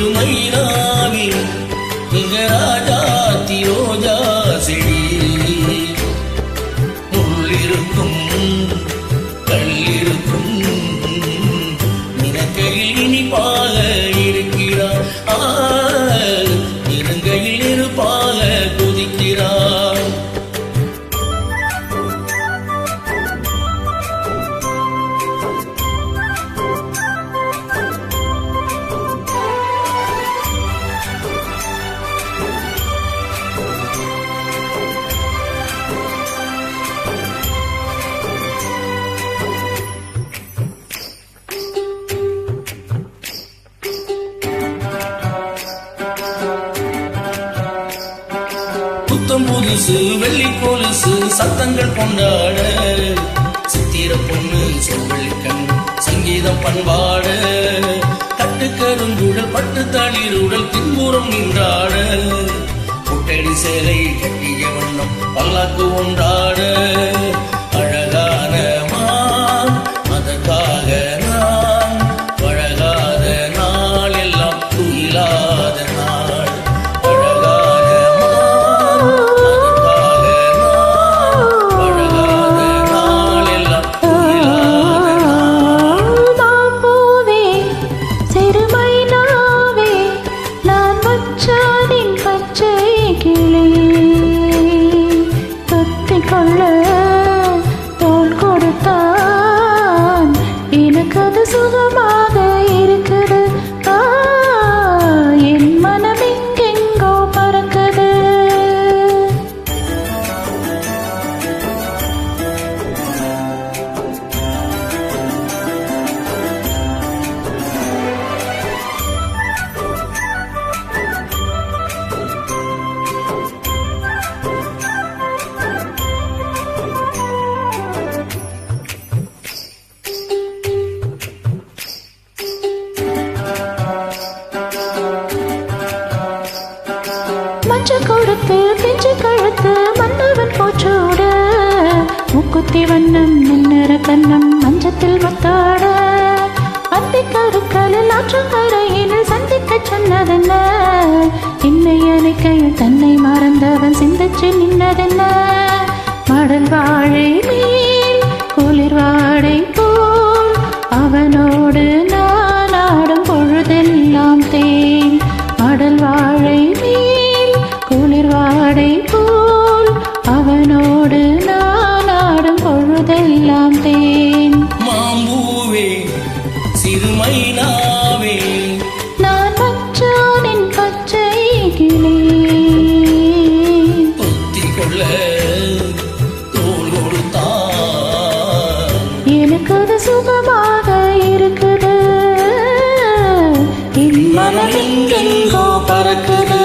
சிறுமைனாவி இங்க ராஜாத்தி ரோஜா செடி முள்ளிருக்கும் கல்லிருக்கும் நினைக்கையில் இனிப்பாக இருக்கிறார் இறங்கையில் இருப்பாக குதிக்கிறார் புத்தம் புதுசு வெள்ளி கொலுசு சத்தங்கள் கொண்டாட சித்திர பொண்ணு செவ்வழிக்கண் சங்கீதம் பண்பாட கட்டு கருங்குடல் பட்டு தளிருடல் பின்புறம் நின்றாட குட்டடி சேலை கட்டிய வண்ணம் பல்லாக்கு ஒன்றாட அழகான மான் அதற்காக நான் பழகாத நாள் எல்லாம் துயிலாத நாள் சுகமாக இருக்குது என் மனம் எங்கெங்கோ பறக்குது கொடுத்து பிஞ்சு கழுத்து மன்னவன் போற்றோட முக்குத்தி வண்ணம் நின்னுற கண்ணம் மஞ்சத்தில் மத்தாட அத்தி கருக்கலில் ஆற்றங்கரையினில் சந்திக்க சொன்னதென்ன என்னை அணைக்கையில் தன்னை மறந்தவன் சிந்திச்சு நின்னதென்ன மடல் வாழை மேல் குளிர் வாடை போல் அவனோடு நான் ஆடும் பொழுதெல்லாம் தேன் மடல் வாழை குளிர் வாடை போல் அவனோடு நான் ஆடும் பொழுதெல்லாம் தேன் மாம்பூவே சிறுமைனாவே நான் மச்சானின் பச்சை கிளி தொத்திக் கொள்ள தோள் கொடுத்தான் எனக்கு அது சுகமாக இருக்குது என் மனம் எங்கெங்கோ பறக்குது